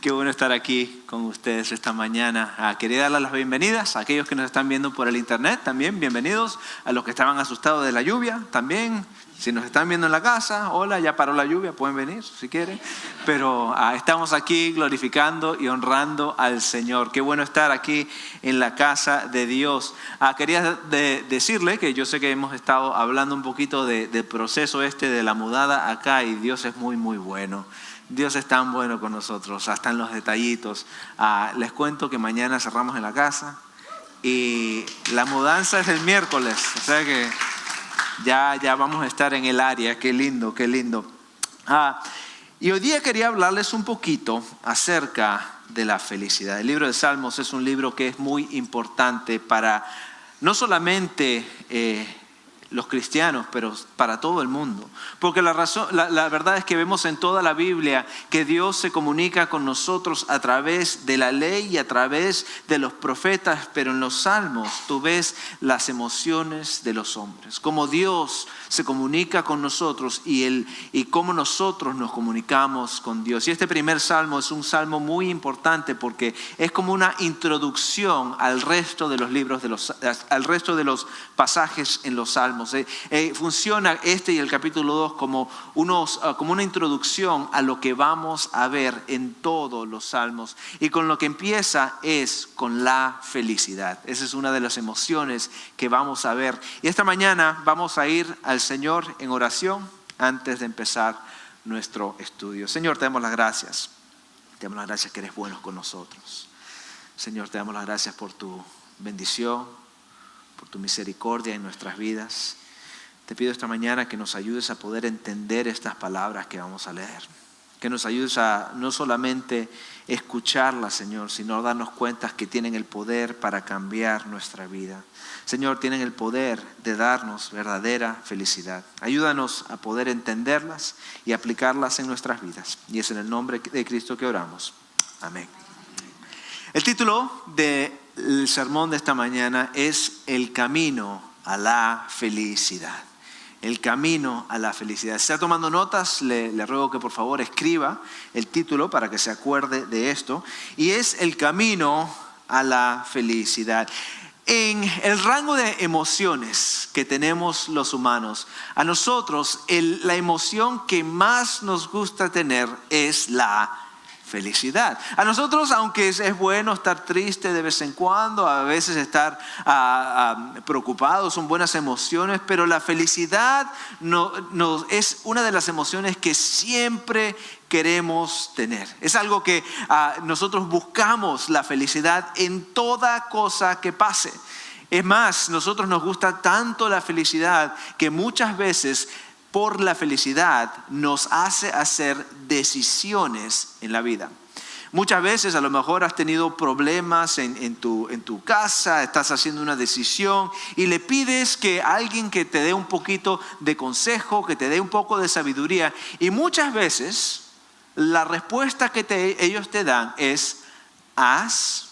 Qué bueno estar aquí con ustedes esta mañana. Quería darles las bienvenidas a aquellos que nos están viendo por el internet, también bienvenidos. A los que estaban asustados de la lluvia, también. Si nos están viendo en la casa, hola, ya paró la lluvia, pueden venir si quieren. Pero estamos aquí glorificando y honrando al Señor. Qué bueno estar aquí en la casa de Dios. Quería decirle que yo sé que hemos estado hablando un poquito del proceso de la mudada acá, y Dios es muy, muy bueno. Dios es tan bueno con nosotros, hasta en los detallitos. Les cuento que mañana cerramos en la casa y la mudanza es el miércoles, o sea que ya vamos a estar en el área. Qué lindo, qué lindo. Y hoy día quería hablarles un poquito acerca de la felicidad. El libro de Salmos es un libro que es muy importante para no solamente los cristianos, pero para todo el mundo. Porque la verdad es que vemos en toda la Biblia que Dios se comunica con nosotros a través de la ley y a través de los profetas, pero en los salmos tú ves las emociones de los hombres, cómo Dios se comunica con nosotros y cómo nosotros nos comunicamos con Dios. Y este primer salmo es un salmo muy importante porque es como una introducción al resto de los libros, al resto de los pasajes en los salmos. Funciona y el capítulo 2 como una introducción a lo que vamos a ver en todos los salmos. Y con lo que empieza es con la felicidad. Esa es una de las emociones que vamos a ver. Y esta mañana vamos a ir al Señor en oración antes de empezar nuestro estudio. Señor, te damos las gracias. Te damos las gracias que eres bueno con nosotros. Señor, te damos las gracias por tu bendición, por tu misericordia en nuestras vidas. Te pido esta mañana que nos ayudes a poder entender estas palabras que vamos a leer. Que nos ayudes a no solamente escucharlas, Señor, sino darnos cuenta que tienen el poder para cambiar nuestra vida. Señor, tienen el poder de darnos verdadera felicidad. Ayúdanos a poder entenderlas y aplicarlas en nuestras vidas. Y es en el nombre de Cristo que oramos. Amén. El título del sermón de esta mañana es El camino a la felicidad. El camino a la felicidad. Si está tomando notas, le ruego que por favor escriba el título para que se acuerde de esto. Y es el camino a la felicidad. En el rango de emociones que tenemos los humanos, a nosotros la emoción que más nos gusta tener es la felicidad. A nosotros, aunque es bueno estar triste de vez en cuando, a veces estar preocupados, son buenas emociones, pero la felicidad es una de las emociones que siempre queremos tener. Es algo que nosotros buscamos la felicidad en toda cosa que pase. Es más, nosotros nos gusta tanto la felicidad que muchas veces por la felicidad nos hace hacer decisiones en la vida. Muchas veces a lo mejor has tenido problemas en tu casa, estás haciendo una decisión y le pides que alguien que te dé un poquito de consejo, que te dé un poco de sabiduría. Y muchas veces la respuesta que ellos te dan es: haz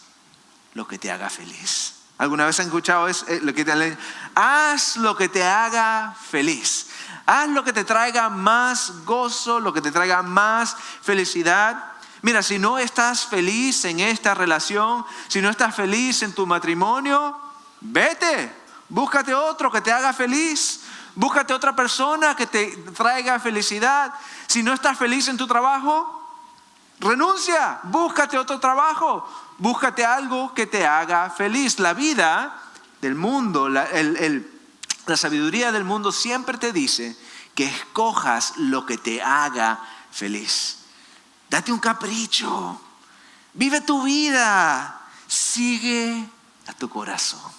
lo que te haga feliz. ¿Alguna vez han escuchado eso? Haz lo que te haga feliz. Haz lo que te traiga más gozo, lo que te traiga más felicidad. Mira, si no estás feliz en esta relación, si no estás feliz en tu matrimonio, vete, búscate otro que te haga feliz. Búscate otra persona que te traiga felicidad. Si no estás feliz en tu trabajo, renuncia, búscate otro trabajo. Búscate algo que te haga feliz. La vida del mundo, la sabiduría del mundo siempre te dice que escojas lo que te haga feliz. Date un capricho, vive tu vida, sigue a tu corazón,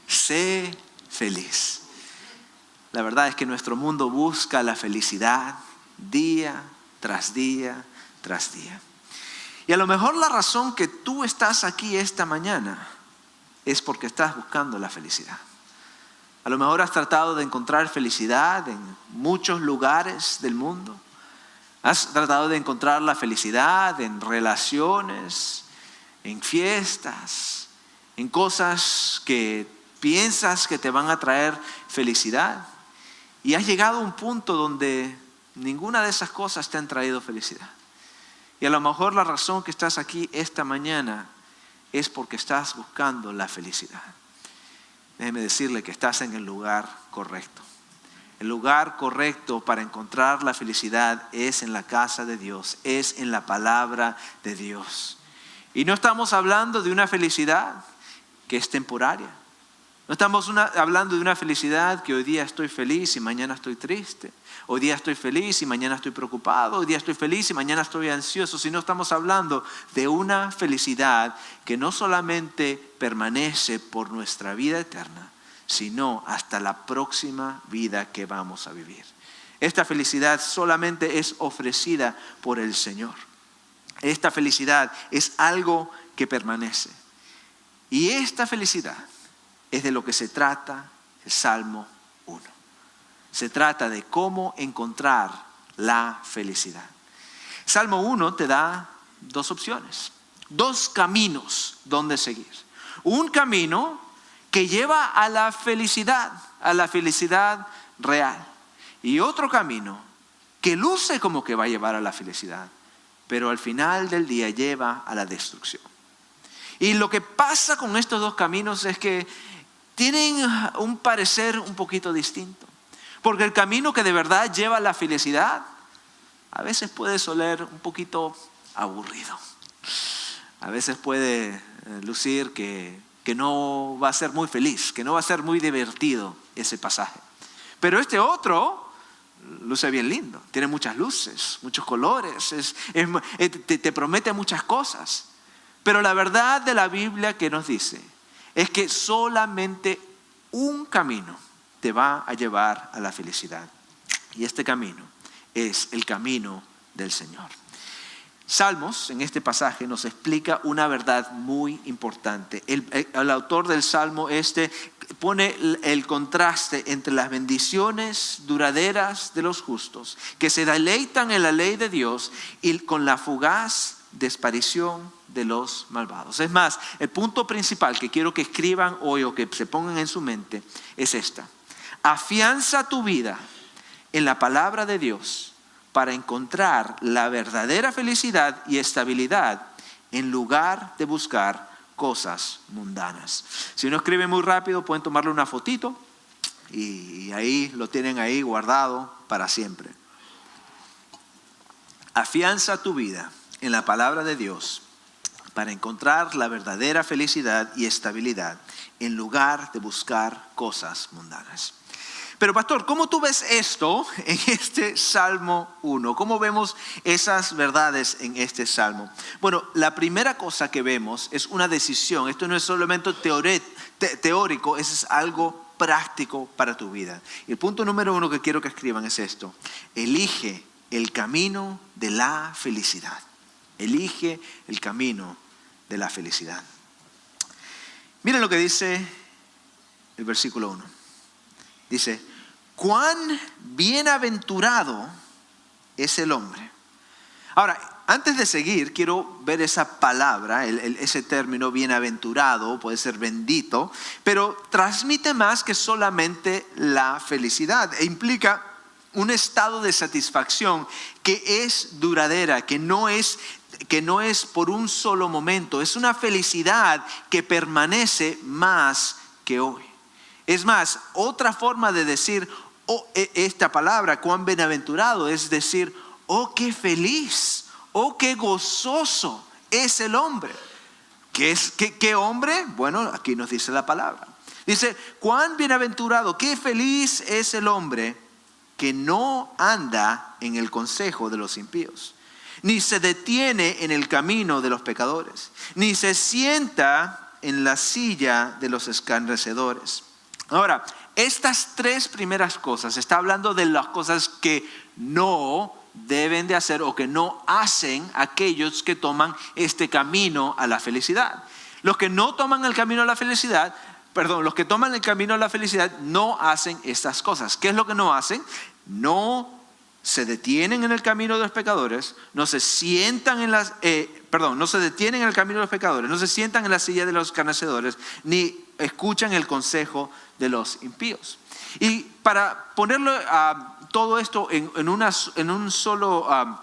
sé feliz. La verdad es que nuestro mundo busca la felicidad día tras día tras día. Y a lo mejor la razón que tú estás aquí esta mañana es porque estás buscando la felicidad. A lo mejor has tratado de encontrar felicidad en muchos lugares del mundo. Has tratado de encontrar la felicidad en relaciones, en fiestas, en cosas que piensas que te van a traer felicidad. Y has llegado a un punto donde ninguna de esas cosas te han traído felicidad. Y a lo mejor la razón que estás aquí esta mañana es porque estás buscando la felicidad. Déjeme decirle que estás en el lugar correcto. El lugar correcto para encontrar la felicidad es en la casa de Dios, es en la palabra de Dios. Y no estamos hablando de una felicidad que es temporaria. No estamos hablando de una felicidad que hoy día estoy feliz y mañana estoy triste. Hoy día estoy feliz y mañana estoy preocupado. Hoy día estoy feliz y mañana estoy ansioso. Sino estamos hablando de una felicidad que no solamente permanece por nuestra vida eterna, sino hasta la próxima vida que vamos a vivir. Esta felicidad solamente es ofrecida por el Señor. Esta felicidad es algo que permanece. Y esta felicidad es de lo que se trata el Salmo 1. Se trata de cómo encontrar la felicidad. Salmo 1 te da dos opciones, dos caminos donde seguir. Un camino que lleva a la felicidad real. Y otro camino que luce como que va a llevar a la felicidad, pero al final del día lleva a la destrucción. Y lo que pasa con estos dos caminos es que tienen un parecer un poquito distinto. Porque el camino que de verdad lleva a la felicidad a veces puede soler un poquito aburrido. A veces puede lucir que no va a ser muy feliz, que no va a ser muy divertido ese pasaje. Pero este otro luce bien lindo, tiene muchas luces, muchos colores, te promete muchas cosas. Pero la verdad de la Biblia que nos dice es que solamente un camino te va a llevar a la felicidad. Y este camino es el camino del Señor. Salmos, en este pasaje, nos explica una verdad muy importante. El autor del Salmo pone el contraste entre las bendiciones duraderas de los justos, que se deleitan en la ley de Dios, y con la fugaz desaparición de los malvados. Es más, el punto principal que quiero que escriban hoy o que se pongan en su mente es esta: afianza tu vida en la palabra de Dios para encontrar la verdadera felicidad y estabilidad en lugar de buscar cosas mundanas. Si uno escribe muy rápido, pueden tomarle una fotito y ahí lo tienen ahí guardado para siempre. Afianza tu vida en la palabra de Dios para encontrar la verdadera felicidad y estabilidad en lugar de buscar cosas mundanas. Pero pastor, ¿cómo tú ves esto en este Salmo 1? ¿Cómo vemos esas verdades en este Salmo? Bueno, la primera cosa que vemos es una decisión. Esto no es solamente teórico, es algo práctico para tu vida. Y el punto número 1 que quiero que escriban es esto: elige el camino de la felicidad. Elige el camino de la felicidad. Miren lo que dice el versículo 1. Dice: cuán bienaventurado es el hombre. Ahora, antes de seguir, quiero ver esa palabra, ese término bienaventurado, puede ser bendito, pero transmite más que solamente la felicidad. E implica un estado de satisfacción que es duradera, que no es por un solo momento. Es una felicidad que permanece más que hoy. Es más, otra forma de decir esta palabra, cuán bienaventurado, es decir, oh, qué feliz, oh, qué gozoso es el hombre. ¿Qué hombre? Bueno, aquí nos dice la palabra. Dice, cuán bienaventurado, qué feliz es el hombre que no anda en el consejo de los impíos, ni se detiene en el camino de los pecadores, ni se sienta en la silla de los escarnecedores. Ahora, estas tres primeras cosas, está hablando de las cosas que no deben de hacer o que no hacen aquellos que toman este camino a la felicidad. Los que no toman el camino a la felicidad, los que toman el camino a la felicidad no hacen estas cosas. ¿Qué es lo que no hacen? No se detienen en el camino de los pecadores, no se detienen en el camino de los pecadores, no se sientan en la silla de los escarnecedores, ni escuchan el consejo de los impíos. Y para ponerlo todo esto en una sola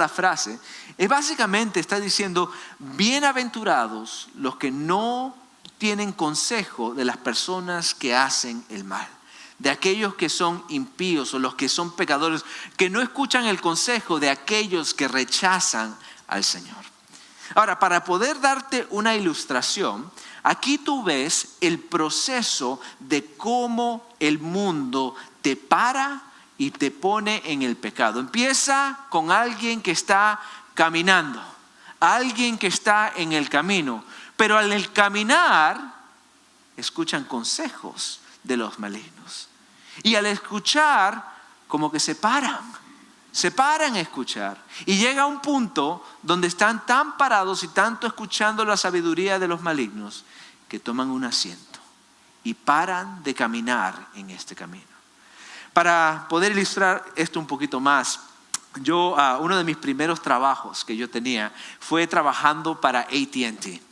frase, Básicamente está diciendo, bienaventurados los que no tienen consejo de las personas que hacen el mal, de aquellos que son impíos o los que son pecadores, que no escuchan el consejo de aquellos que rechazan al Señor. Ahora, para poder darte una ilustración, aquí tú ves el proceso de cómo el mundo te para y te pone en el pecado. Empieza con alguien que está caminando, alguien que está en el camino, pero al caminar escuchan consejos de los malignos. Y al escuchar, como que se paran a escuchar. Y llega un punto donde están tan parados y tanto escuchando la sabiduría de los malignos que toman un asiento y paran de caminar en este camino. Para poder ilustrar esto un poquito más, uno de mis primeros trabajos que yo tenía fue trabajando para AT&T.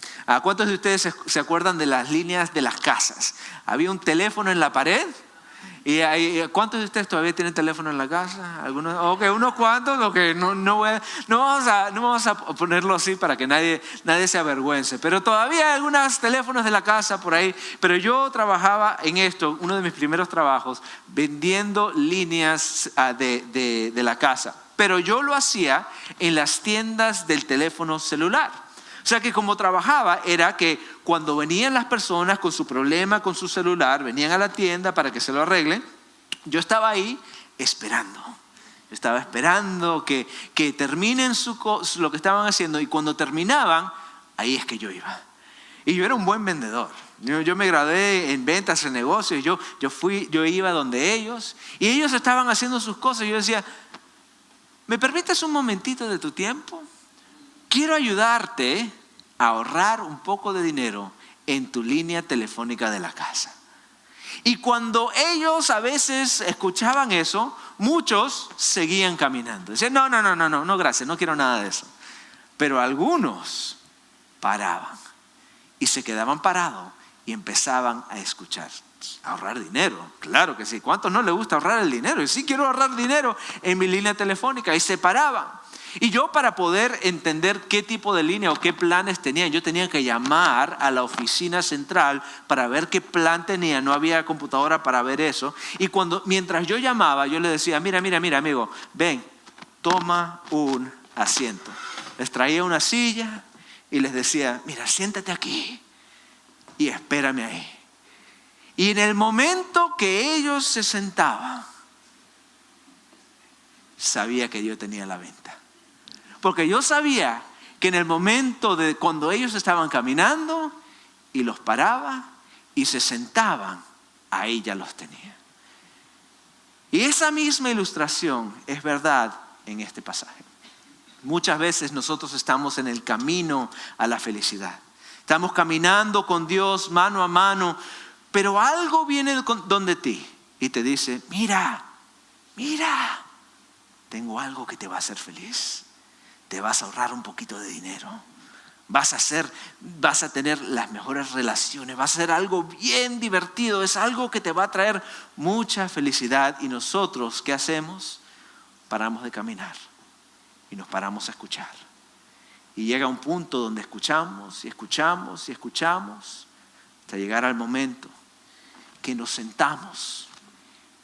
¿Cuántos de ustedes se acuerdan de las líneas de las casas? Había un teléfono en la pared. ¿Cuántos de ustedes todavía tienen teléfono en la casa? ¿Algunos? Okay, unos cuantos. Okay, no vamos a ponerlo así para que nadie se avergüence. Pero todavía hay algunos teléfonos de la casa por ahí. Pero yo trabajaba en esto, uno de mis primeros trabajos, vendiendo líneas de la casa. Pero yo lo hacía en las tiendas del teléfono celular. O sea que como trabajaba era que cuando venían las personas con su problema con su celular, venían a la tienda para que se lo arreglen, yo estaba ahí esperando. Yo estaba esperando que terminen lo que estaban haciendo, y cuando terminaban, ahí es que yo iba. Y yo era un buen vendedor. Yo me gradué en ventas, en negocios. Yo iba donde ellos y ellos estaban haciendo sus cosas. Yo decía, ¿me permites un momentito de tu tiempo? Quiero ayudarte a ahorrar un poco de dinero en tu línea telefónica de la casa. Y cuando ellos a veces escuchaban eso, muchos seguían caminando. Decían, no, gracias, no quiero nada de eso. Pero algunos paraban y se quedaban parados y empezaban a escuchar. Ahorrar dinero, claro que sí. ¿Cuántos no les gusta ahorrar el dinero? Y sí, quiero ahorrar dinero en mi línea telefónica. Y se paraban. Y yo, para poder entender qué tipo de línea o qué planes tenían, yo tenía que llamar a la oficina central para ver qué plan tenían. No había computadora para ver eso. Y mientras yo llamaba, yo le decía, mira amigo, ven, toma un asiento. Les traía una silla y les decía, mira, siéntate aquí y espérame ahí. Y en el momento que ellos se sentaban, sabía que yo tenía la venta. Porque yo sabía que en el momento de cuando ellos estaban caminando y los paraba y se sentaban, ahí ya los tenía. Y esa misma ilustración es verdad en este pasaje. Muchas veces nosotros estamos en el camino a la felicidad. Estamos caminando con Dios mano a mano, pero algo viene donde ti y te dice, mira, tengo algo que te va a hacer feliz. Te vas a ahorrar un poquito de dinero. Vas a tener las mejores relaciones. Va a ser algo bien divertido. Es algo que te va a traer mucha felicidad. Y nosotros, ¿qué hacemos? Paramos de caminar y nos paramos a escuchar. Y llega un punto donde escuchamos y escuchamos y escuchamos hasta llegar al momento que nos sentamos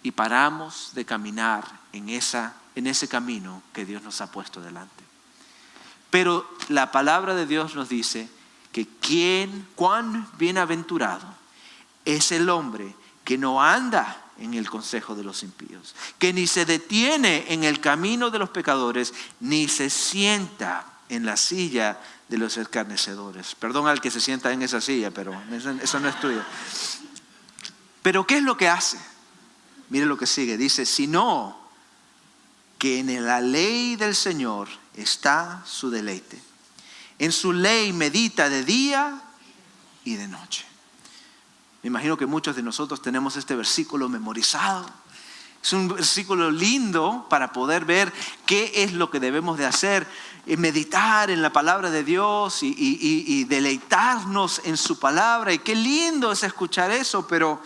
y paramos de caminar en ese camino que Dios nos ha puesto delante. Pero la palabra de Dios nos dice que cuán bienaventurado es el hombre que no anda en el consejo de los impíos, que ni se detiene en el camino de los pecadores, ni se sienta en la silla de los escarnecedores. Perdón al que se sienta en esa silla, pero eso no es tuyo. Pero ¿qué es lo que hace? Mire lo que sigue. Dice, sino que en la ley del Señor está su deleite. En su ley medita de día y de noche. Me imagino que muchos de nosotros tenemos este versículo memorizado. Es un versículo lindo para poder ver qué es lo que debemos de hacer. Meditar en la palabra de Dios y deleitarnos en su palabra. Y qué lindo es escuchar eso, pero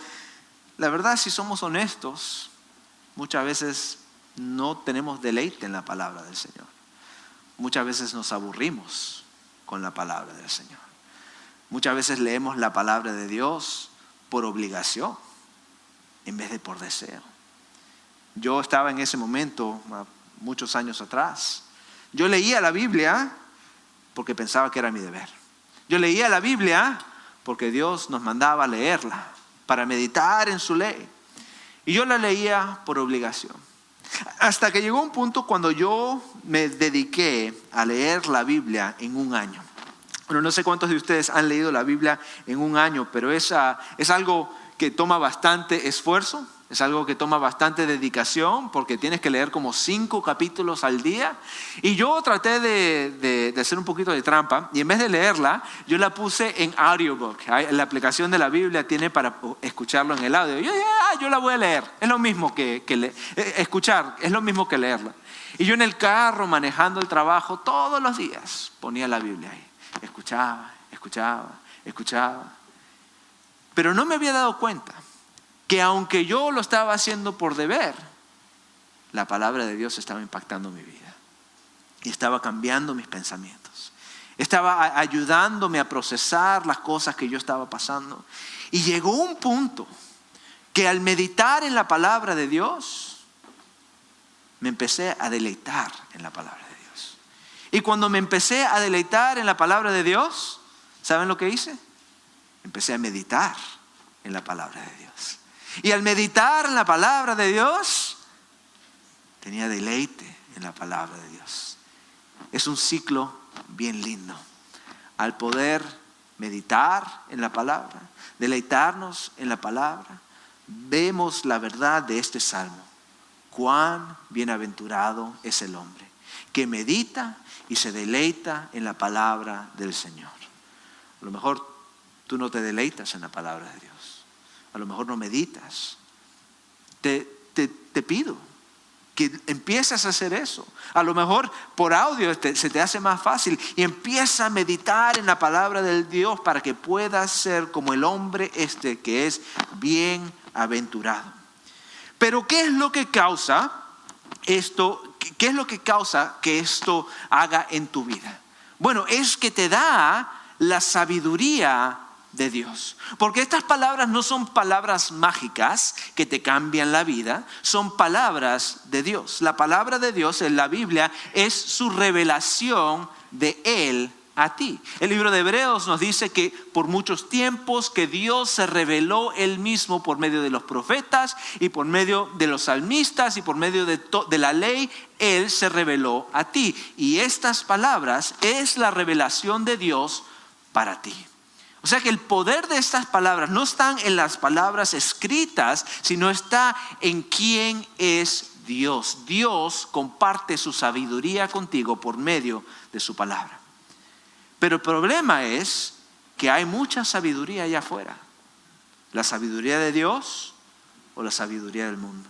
la verdad, si somos honestos, muchas veces no tenemos deleite en la palabra del Señor. muchas veces nos aburrimos con la palabra del Señor. Muchas veces leemos la palabra de Dios por obligación en vez de por deseo. Yo estaba en ese momento muchos años atrás. Yo leía la Biblia porque pensaba que era mi deber. Yo leía la Biblia porque Dios nos mandaba a leerla para meditar en su ley. Y yo la leía por obligación. Hasta que llegó un punto cuando yo me dediqué a leer la Biblia en un año. Bueno, no sé cuántos de ustedes han leído la Biblia en un año, pero es algo que toma bastante esfuerzo. Es algo que toma bastante dedicación porque tienes que leer como 5 capítulos al día. Y yo traté de hacer un poquito de trampa y en vez de leerla, yo la puse en audiobook. La aplicación de la Biblia tiene para escucharlo en el audio. Yo la voy a leer. Es lo mismo que escuchar, es lo mismo que leerla. Y yo en el carro manejando el trabajo todos los días ponía la Biblia ahí. Escuchaba. Pero no me había dado cuenta que aunque yo lo estaba haciendo por deber, la palabra de Dios estaba impactando mi vida. Y estaba cambiando mis pensamientos. Estaba ayudándome a procesar las cosas que yo estaba pasando. Y llegó un punto que al meditar en la palabra de Dios, me empecé a deleitar en la palabra de Dios. Y cuando me empecé a deleitar en la palabra de Dios, ¿saben lo que hice? Empecé a meditar en la palabra de Dios. Y al meditar en la palabra de Dios, tenía deleite en la palabra de Dios. Es un ciclo bien lindo. Al poder meditar en la palabra, deleitarnos en la palabra, vemos la verdad de este salmo. Cuán bienaventurado es el hombre que medita y se deleita en la palabra del Señor. A lo mejor tú no te deleitas en la palabra de Dios. A lo mejor no meditas. Te pido que empieces a hacer eso. A lo mejor por audio se te hace más fácil y empieza a meditar en la palabra del Dios para que puedas ser como el hombre que es bienaventurado. Pero ¿qué es lo que causa esto? ¿Qué es lo que causa que esto haga en tu vida? Bueno, es que te da la sabiduría de Dios. Porque estas palabras no son palabras mágicas que te cambian la vida, son palabras de Dios. La palabra de Dios en la Biblia es su revelación de Él a ti. El libro de Hebreos nos dice que por muchos tiempos que Dios se reveló Él mismo por medio de los profetas y por medio de los salmistas y por medio de la ley, Él se reveló a ti. Y estas palabras es la revelación de Dios para ti. O sea que el poder de estas palabras no están en las palabras escritas, sino está en quién es Dios. Dios comparte su sabiduría contigo por medio de su palabra. Pero el problema es que hay mucha sabiduría allá afuera. La sabiduría de Dios o la sabiduría del mundo.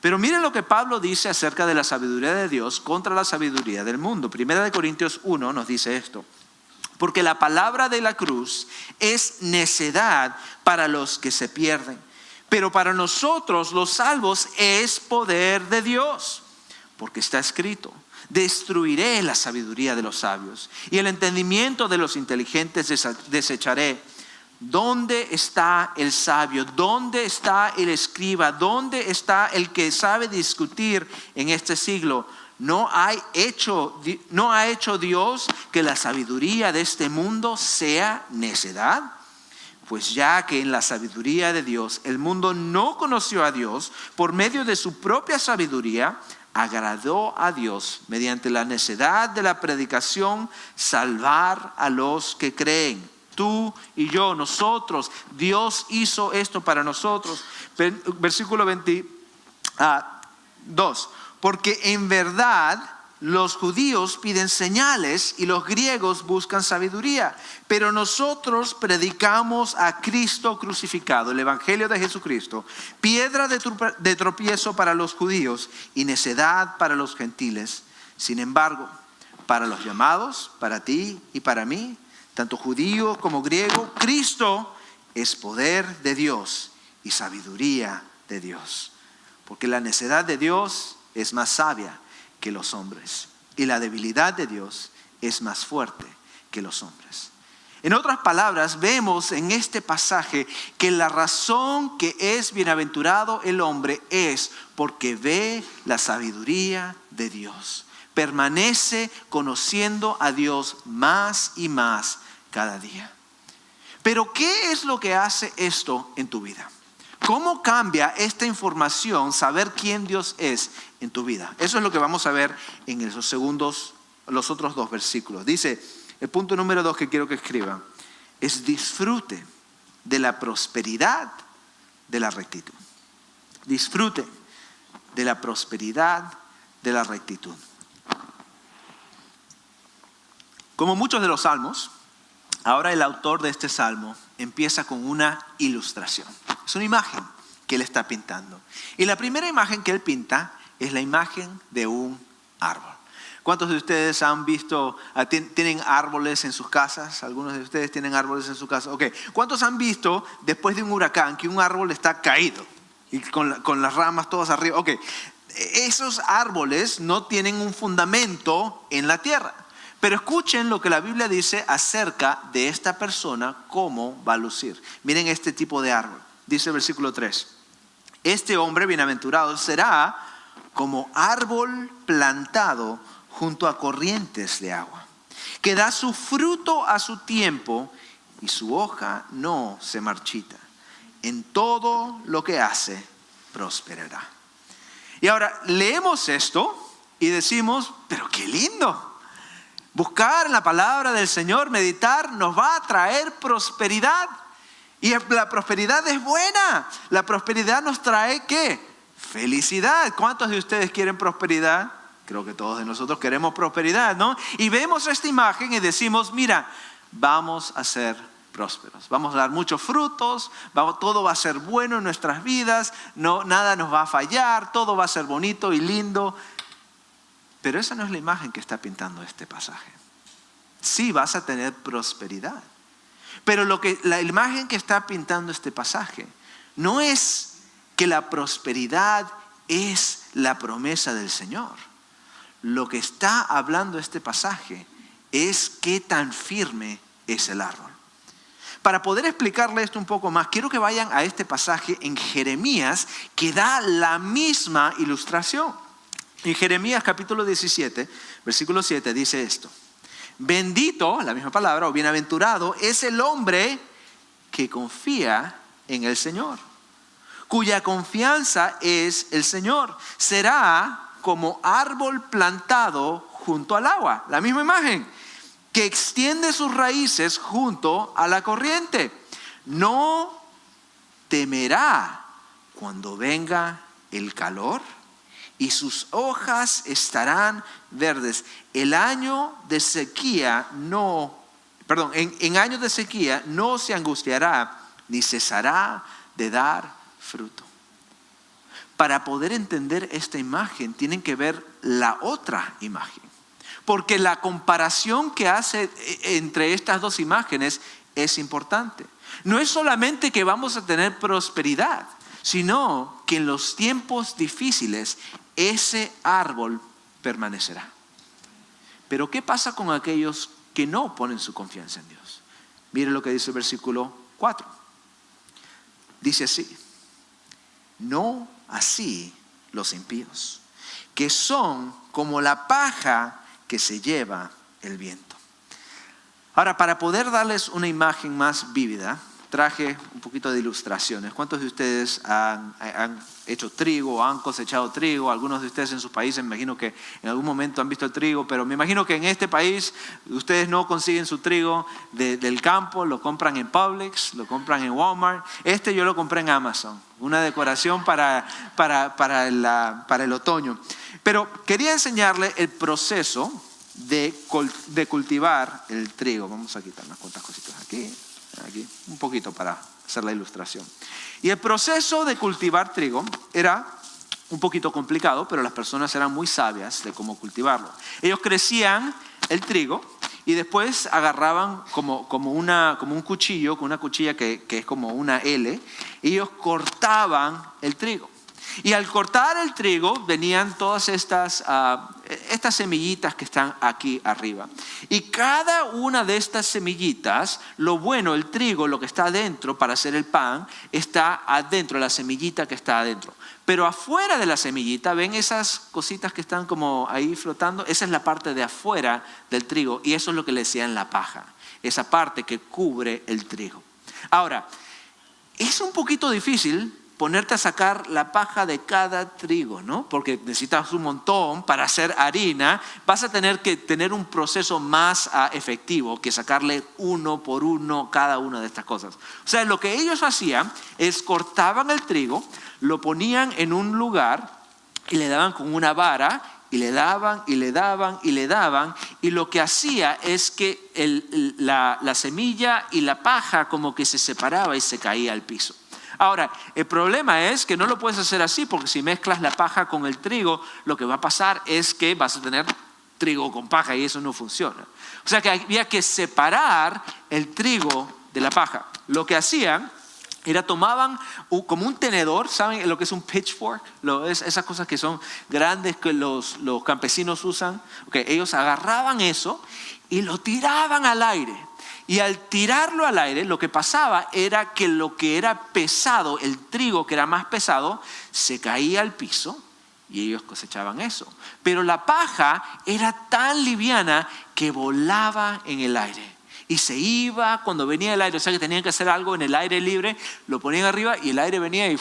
Pero miren lo que Pablo dice acerca de la sabiduría de Dios contra la sabiduría del mundo. 1 Corintios 1 nos dice esto. Porque la palabra de la cruz es necedad para los que se pierden. Pero para nosotros los salvos es poder de Dios. Porque está escrito: destruiré la sabiduría de los sabios y el entendimiento de los inteligentes desecharé. ¿Dónde está el sabio? ¿Dónde está el escriba? ¿Dónde está el que sabe discutir en este siglo? ¿No ha hecho Dios que la sabiduría de este mundo sea necedad? Pues ya que en la sabiduría de Dios el mundo no conoció a Dios, por medio de su propia sabiduría agradó a Dios mediante la necedad de la predicación salvar a los que creen. Tú y yo, nosotros, Dios hizo esto para nosotros. Versículo 22. Porque en verdad los judíos piden señales y los griegos buscan sabiduría. Pero nosotros predicamos a Cristo crucificado, el evangelio de Jesucristo, piedra de tropiezo para los judíos y necedad para los gentiles. Sin embargo, para los llamados, para ti y para mí, tanto judío como griego, Cristo es poder de Dios y sabiduría de Dios. Porque la necedad de Dios es más sabia que los hombres. y la debilidad de Dios es más fuerte que los hombres. En otras palabras, vemos en este pasaje que la razón que es bienaventurado el hombre es porque ve la sabiduría de Dios. Permanece conociendo a Dios más y más cada día. Pero ¿qué es lo que hace esto en tu vida? ¿Cómo cambia esta información saber quién Dios es en tu vida? Eso es lo que vamos a ver en los otros dos versículos. Dice, el punto número 2 que quiero que escriban es disfrute de la prosperidad de la rectitud. Disfrute de la prosperidad de la rectitud. Como muchos de los salmos, ahora el autor de este salmo empieza con una ilustración. Es una imagen que él está pintando. Y la primera imagen que él pinta es la imagen de un árbol. ¿Cuántos de ustedes han visto, tienen árboles en sus casas? ¿Algunos de ustedes tienen árboles en su casa? Ok. ¿Cuántos han visto después de un huracán que un árbol está caído y con las ramas todas arriba? Ok. Esos árboles no tienen un fundamento en la tierra. Pero escuchen lo que la Biblia dice acerca de esta persona, cómo va a lucir. Miren este tipo de árbol. Dice el versículo 3. Este hombre bienaventurado será como árbol plantado junto a corrientes de agua, que da su fruto a su tiempo y su hoja no se marchita. En todo lo que hace, prosperará. Y ahora leemos esto y decimos, pero qué lindo. Buscar en la palabra del Señor, meditar, nos va a traer prosperidad. Y la prosperidad es buena. La prosperidad nos trae ¿qué? Felicidad. ¿Cuántos de ustedes quieren prosperidad? Creo que todos de nosotros queremos prosperidad, ¿no? Y vemos esta imagen y decimos, mira, vamos a ser prósperos. Vamos a dar muchos frutos, todo va a ser bueno en nuestras vidas, nada nos va a fallar, todo va a ser bonito y lindo. Pero esa no es la imagen que está pintando este pasaje. Sí vas a tener prosperidad. Pero la imagen que está pintando este pasaje no es que la prosperidad es la promesa del Señor. Lo que está hablando este pasaje es qué tan firme es el árbol. Para poder explicarle esto un poco más, quiero que vayan a este pasaje en Jeremías que da la misma ilustración. En Jeremías capítulo 17, versículo 7 dice esto. Bendito, la misma palabra, o bienaventurado, es el hombre que confía en el Señor, cuya confianza es el Señor. Será como árbol plantado junto al agua, la misma imagen, que extiende sus raíces junto a la corriente. No temerá cuando venga el calor y sus hojas estarán verdes. En años de sequía no se angustiará ni cesará de dar fruto. Para poder entender esta imagen tienen que ver la otra imagen. Porque la comparación que hace entre estas dos imágenes es importante. No es solamente que vamos a tener prosperidad, sino que en los tiempos difíciles ese árbol permanecerá. Pero ¿qué pasa con aquellos que no ponen su confianza en Dios? Mire lo que dice el versículo 4. Dice así: no así los impíos, que son como la paja que se lleva el viento. Ahora, para poder darles una imagen más vívida, traje un poquito de ilustraciones. ¿Cuántos de ustedes han hecho trigo o han cosechado trigo? Algunos de ustedes en sus países, me imagino que en algún momento han visto el trigo, pero me imagino que en este país ustedes no consiguen su trigo del campo, lo compran en Publix, lo compran en Walmart. Yo lo compré en Amazon, una decoración para el otoño. Pero quería enseñarle el proceso de cultivar el trigo. Vamos a quitar unas cuantas cositas aquí, un poquito para hacer la ilustración. Y el proceso de cultivar trigo era un poquito complicado, pero las personas eran muy sabias de cómo cultivarlo. Ellos crecían el trigo y después agarraban como un cuchillo, con una cuchilla que es como una L, y ellos cortaban el trigo. Y al cortar el trigo venían todas estas estas semillitas que están aquí arriba. Y cada una de estas semillitas, lo bueno, el trigo, lo que está adentro para hacer el pan, está adentro, la semillita que está adentro. Pero afuera de la semillita, ¿ven esas cositas que están como ahí flotando? Esa es la parte de afuera del trigo y eso es lo que le decían la paja. Esa parte que cubre el trigo. Ahora, es un poquito difícil ponerte a sacar la paja de cada trigo, ¿no? Porque necesitas un montón para hacer harina. Vas a tener que tener un proceso más efectivo que sacarle uno por uno cada una de estas cosas. O sea, lo que ellos hacían es cortaban el trigo, lo ponían en un lugar y le daban con una vara y le daban y le daban y le daban, y lo que hacía es que la semilla y la paja como que se separaba y se caía al piso. Ahora, el problema es que no lo puedes hacer así, porque si mezclas la paja con el trigo, lo que va a pasar es que vas a tener trigo con paja y eso no funciona. O sea que había que separar el trigo de la paja. Lo que hacían era tomaban como un tenedor, ¿saben lo que es un pitchfork? Esas cosas que son grandes que los campesinos usan. Okay, ellos agarraban eso y lo tiraban al aire. Y al tirarlo al aire, lo que pasaba era que lo que era pesado, el trigo que era más pesado, se caía al piso y ellos cosechaban eso. Pero la paja era tan liviana que volaba en el aire. Y se iba cuando venía el aire, o sea que tenían que hacer algo en el aire libre, lo ponían arriba y el aire venía y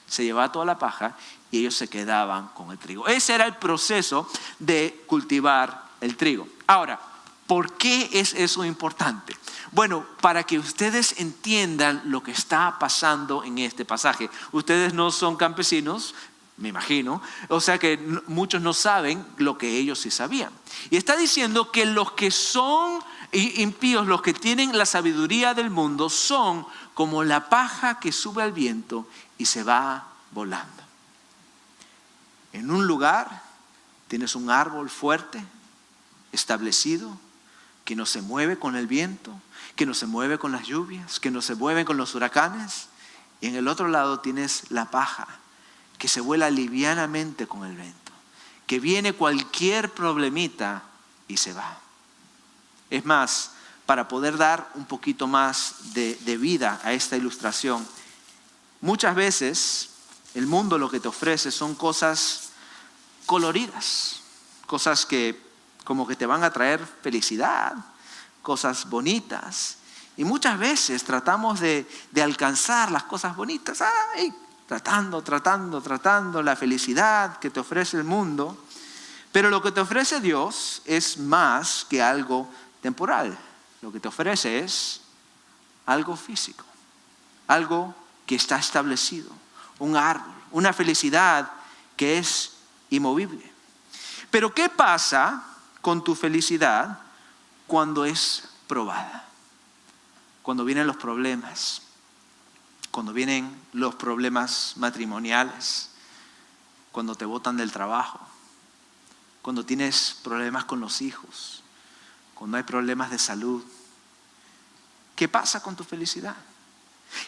se llevaba toda la paja y ellos se quedaban con el trigo. Ese era el proceso de cultivar el trigo. Ahora, ¿por qué es eso importante? Bueno, para que ustedes entiendan lo que está pasando en este pasaje. Ustedes no son campesinos, me imagino, o sea que muchos no saben lo que ellos sí sabían. Y está diciendo que los que son impíos, los que tienen la sabiduría del mundo, son como la paja que sube al viento y se va volando. En un lugar tienes un árbol fuerte, establecido, que no se mueve con el viento, que no se mueve con las lluvias, que no se mueve con los huracanes. Y en el otro lado tienes la paja, que se vuela livianamente con el viento, que viene cualquier problemita y se va. Es más, para poder dar un poquito más de vida a esta ilustración, muchas veces el mundo lo que te ofrece son cosas coloridas, cosas que como que te van a traer felicidad, cosas bonitas. Y muchas veces tratamos de alcanzar las cosas bonitas, tratando la felicidad que te ofrece el mundo. Pero lo que te ofrece Dios es más que algo temporal. Lo que te ofrece es algo físico, algo que está establecido, un árbol, una felicidad que es inmovible. Pero ¿qué pasa con tu felicidad cuando es probada? Cuando vienen los problemas, cuando vienen los problemas matrimoniales, cuando te botan del trabajo, cuando tienes problemas con los hijos, cuando hay problemas de salud. ¿Qué pasa con tu felicidad?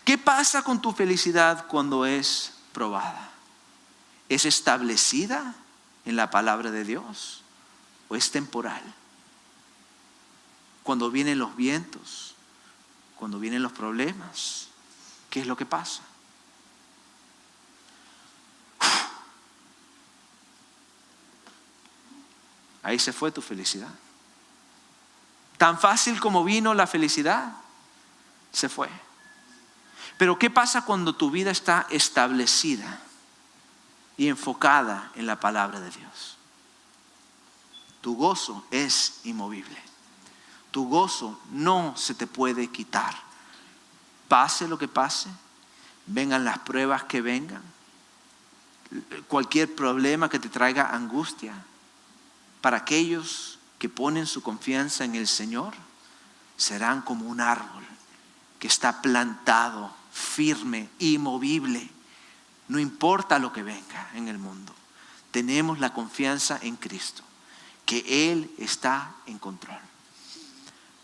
¿Qué pasa con tu felicidad cuando es probada? ¿Es establecida en la palabra de Dios o es temporal? Cuando vienen los vientos, cuando vienen los problemas, ¿qué es lo que pasa? Ahí se fue tu felicidad. Tan fácil como vino la felicidad, se fue. Pero ¿qué pasa cuando tu vida está establecida y enfocada en la palabra de Dios? Tu gozo es inmovible. Tu gozo no se te puede quitar. Pase lo que pase, vengan las pruebas que vengan, cualquier problema que te traiga angustia, para aquellos que ponen su confianza en el Señor, serán como un árbol que está plantado, firme, inmovible. No importa lo que venga en el mundo. Tenemos la confianza en Cristo, que Él está en control.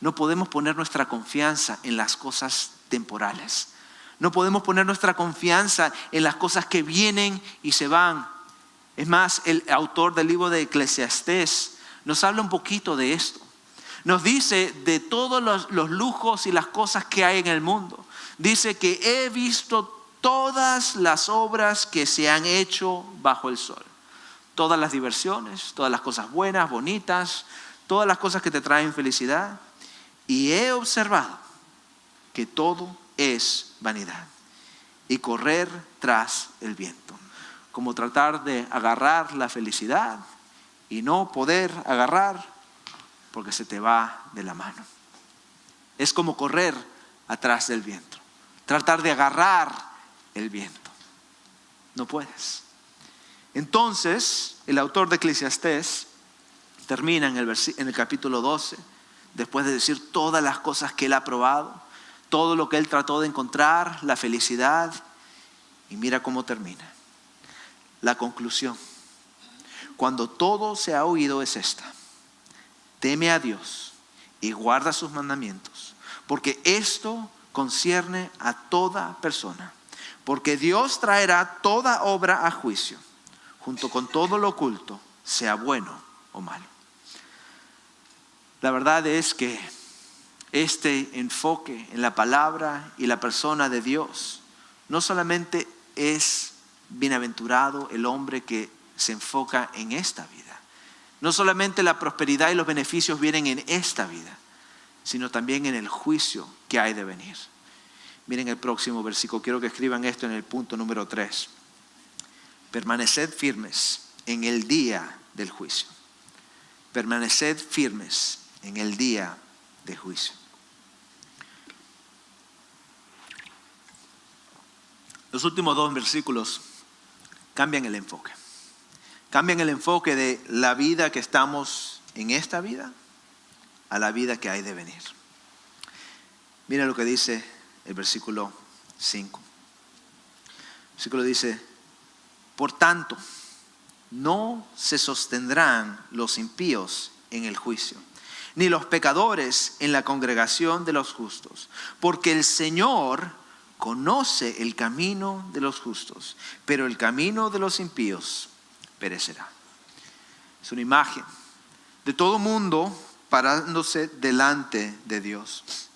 No podemos poner nuestra confianza en las cosas temporales. No podemos poner nuestra confianza en las cosas que vienen y se van. Es más, el autor del libro de Eclesiastés nos habla un poquito de esto. Nos dice de todos los lujos y las cosas que hay en el mundo. Dice que he visto todas las obras que se han hecho bajo el sol. Todas las diversiones, todas las cosas buenas, bonitas, todas las cosas que te traen felicidad. Y he observado que todo es vanidad y correr tras el viento. Como tratar de agarrar la felicidad y no poder agarrar porque se te va de la mano. Es como correr atrás del viento. Tratar de agarrar el viento. No puedes. Entonces, el autor de Eclesiastés termina en el capítulo 12, después de decir todas las cosas que él ha probado, todo lo que él trató de encontrar, la felicidad, y mira cómo termina. La conclusión, cuando todo se ha oído, es esta: teme a Dios y guarda sus mandamientos, porque esto concierne a toda persona, porque Dios traerá toda obra a juicio, junto con todo lo oculto, sea bueno o malo. La verdad es que este enfoque en la palabra y la persona de Dios no solamente es bienaventurado el hombre que se enfoca en esta vida. No solamente la prosperidad y los beneficios vienen en esta vida, sino también en el juicio que hay de venir. Miren el próximo versículo. Quiero que escriban esto en el punto número 3. Permaneced firmes en el día del juicio. Permaneced firmes en el día de juicio. Los últimos 2 versículos cambian el enfoque. Cambian el enfoque de la vida que estamos en esta vida a la vida que hay de venir. Mira lo que dice el versículo 5. El versículo dice: por tanto, no se sostendrán los impíos en el juicio, ni los pecadores en la congregación de los justos, porque el Señor conoce el camino de los justos, pero el camino de los impíos perecerá. Es una imagen de todo mundo parándose delante de Dios.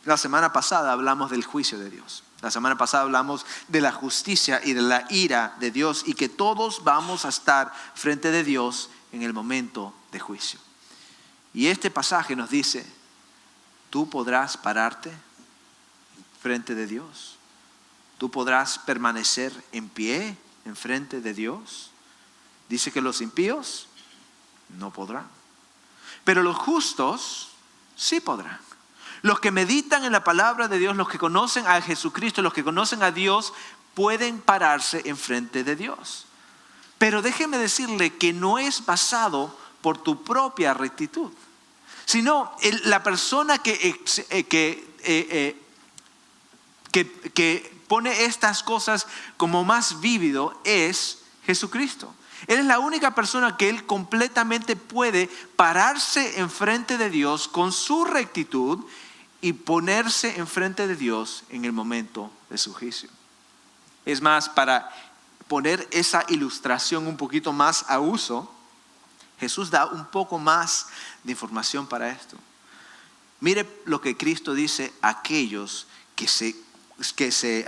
La semana pasada hablamos del juicio de Dios. La semana pasada hablamos de la justicia y de la ira de Dios, y que todos vamos a estar frente de Dios en el momento de juicio. Y este pasaje nos dice: tú podrás pararte frente de Dios. Tú podrás permanecer en pie en frente de Dios. Dice que los impíos no podrán, pero los justos sí podrán. Los que meditan en la palabra de Dios, los que conocen a Jesucristo, los que conocen a Dios, pueden pararse en frente de Dios. Pero déjeme decirle que no es basado por tu propia rectitud, sino la persona que pone estas cosas como más vívido es Jesucristo. Él es la única persona que él completamente puede pararse enfrente de Dios con su rectitud y ponerse enfrente de Dios en el momento de su juicio. Es más, para poner esa ilustración un poquito más a uso, Jesús da un poco más de información para esto. Mire lo que Cristo dice a aquellos que se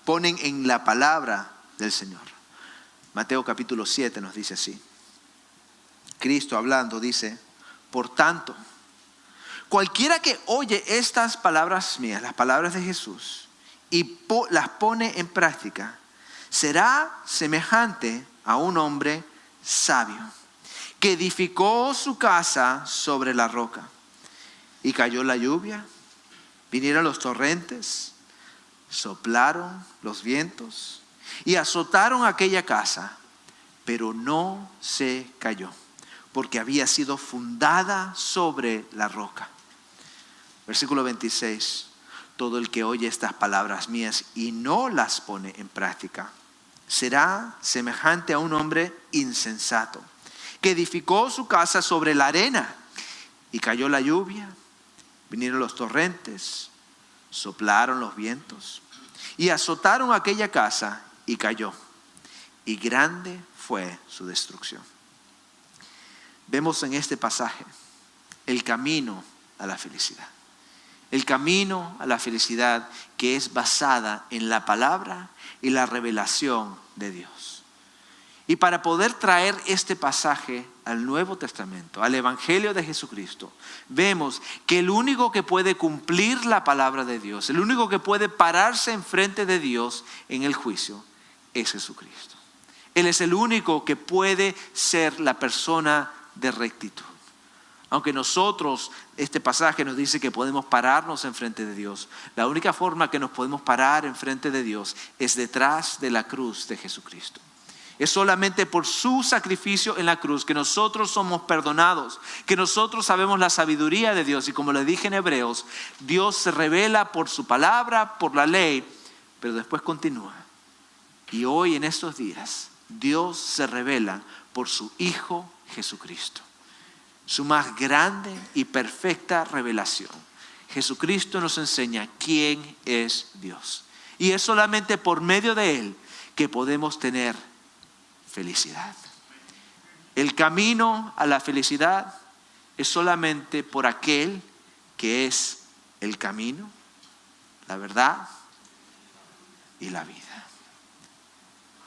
ponen en la palabra del Señor. Mateo capítulo 7 nos dice así. Cristo hablando dice: por tanto, cualquiera que oye estas palabras mías, las palabras de Jesús, y las pone en práctica, será semejante a un hombre sabio que edificó su casa sobre la roca. Y cayó la lluvia, vinieron los torrentes, soplaron los vientos y azotaron aquella casa, pero no se cayó, porque había sido fundada sobre la roca. Versículo 26. Todo el que oye estas palabras mías y no las pone en práctica será semejante a un hombre insensato que edificó su casa sobre la arena, y cayó la lluvia, vinieron los torrentes, soplaron los vientos y azotaron aquella casa, y cayó, y grande fue su destrucción. Vemos en este pasaje el camino a la felicidad. El camino a la felicidad que es basada en la palabra y la revelación de Dios. Y para poder traer este pasaje al Nuevo Testamento, al Evangelio de Jesucristo, vemos que el único que puede cumplir la palabra de Dios, el único que puede pararse enfrente de Dios en el juicio, es Jesucristo. Él es el único que puede ser la persona de rectitud. Aunque nosotros, este pasaje nos dice que podemos pararnos enfrente de Dios, la única forma que nos podemos parar enfrente de Dios es detrás de la cruz de Jesucristo. Es solamente por su sacrificio en la cruz que nosotros somos perdonados, que nosotros sabemos la sabiduría de Dios. Y como le dije en Hebreos, Dios se revela por su palabra, por la ley, pero después continúa. Y hoy en estos días, Dios se revela por su Hijo Jesucristo. Su más grande y perfecta revelación. Jesucristo nos enseña quién es Dios. Y es solamente por medio de Él que podemos tener felicidad. El camino a la felicidad es solamente por aquel que es el camino, la verdad y la vida.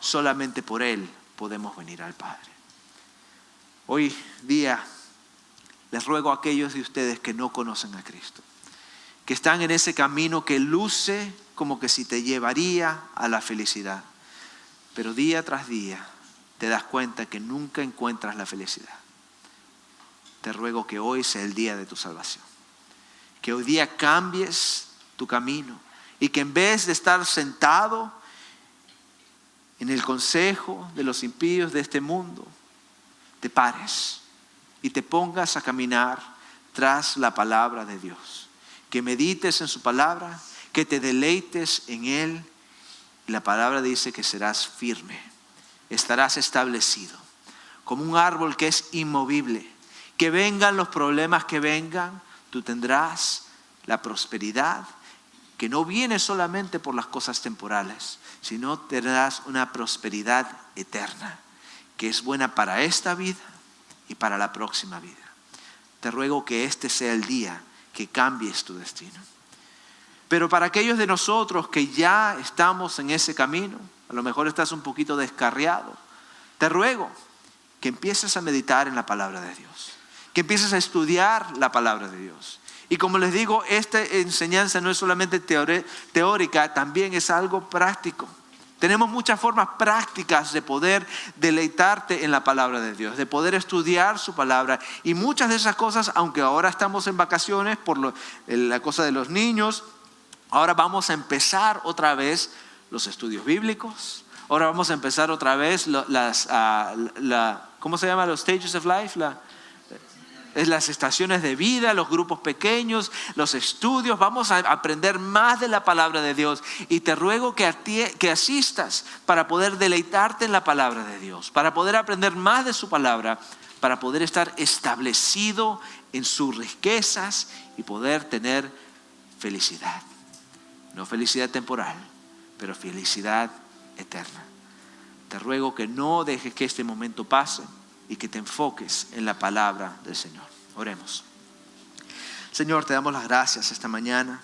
Solamente por Él podemos venir al Padre. Hoy día les ruego a aquellos de ustedes que no conocen a Cristo, que están en ese camino que luce como que si te llevaría a la felicidad, pero día tras día te das cuenta que nunca encuentras la felicidad. Te ruego que hoy sea el día de tu salvación, que hoy día cambies tu camino y que en vez de estar sentado en el consejo de los impíos de este mundo, te pares y te pongas a caminar tras la palabra de Dios. Que medites en su palabra, que te deleites en Él. Y la palabra dice que serás firme, estarás establecido, como un árbol que es inmovible. Que vengan los problemas que vengan, tú tendrás la prosperidad, que no viene solamente por las cosas temporales, sino tendrás una prosperidad eterna, que es buena para esta vida y para la próxima vida. Te ruego que este sea el día que cambies tu destino. Pero para aquellos de nosotros que ya estamos en ese camino, a lo mejor estás un poquito descarriado, te ruego que empieces a meditar en la palabra de Dios, que empieces a estudiar la palabra de Dios. Y como les digo, esta enseñanza no es solamente teórica, también es algo práctico. Tenemos muchas formas prácticas de poder deleitarte en la palabra de Dios, de poder estudiar su palabra. Y muchas de esas cosas, aunque ahora estamos en vacaciones por la cosa de los niños, ahora vamos a empezar otra vez los estudios bíblicos. Ahora vamos a empezar otra vez ¿cómo se llama? Los stages of life, es las estaciones de vida, los grupos pequeños, los estudios. Vamos a aprender más de la palabra de Dios. Y te ruego que asistas para poder deleitarte en la palabra de Dios, para poder aprender más de su palabra, para poder estar establecido en sus riquezas y poder tener felicidad. No felicidad temporal, pero felicidad eterna. Te ruego que no dejes que este momento pase y que te enfoques en la palabra del Señor. Oremos. Señor, te damos las gracias esta mañana,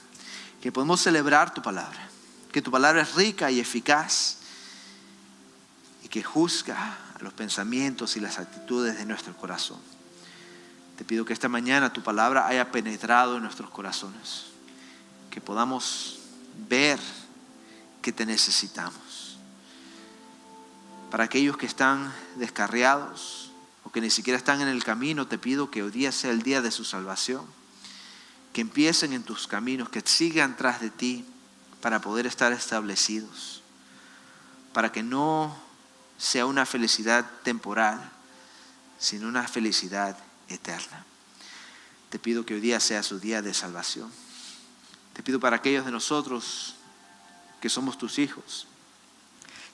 que podemos celebrar tu palabra, que tu palabra es rica y eficaz y que juzga a los pensamientos y las actitudes de nuestro corazón. Te pido que esta mañana tu palabra haya penetrado en nuestros corazones, que podamos ver que te necesitamos. Para aquellos que están descarriados o que ni siquiera están en el camino, te pido que hoy día sea el día de su salvación, que empiecen en tus caminos, que sigan tras de ti para poder estar establecidos, para que no sea una felicidad temporal, sino una felicidad eterna. Te pido que hoy día sea su día de salvación. Te pido para aquellos de nosotros que somos tus hijos,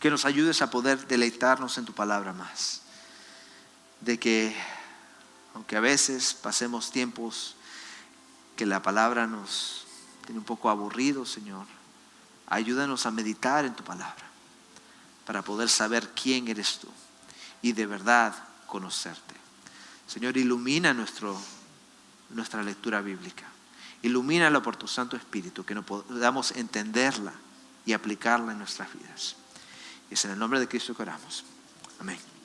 que nos ayudes a poder deleitarnos en tu palabra más. De que, aunque a veces pasemos tiempos que la palabra nos tiene un poco aburridos, Señor, ayúdanos a meditar en tu palabra, para poder saber quién eres tú y de verdad conocerte. Señor, ilumina nuestra lectura bíblica. Ilumínala por tu Santo Espíritu, que nos podamos entenderla y aplicarla en nuestras vidas. Y es en el nombre de Cristo que oramos. Amén.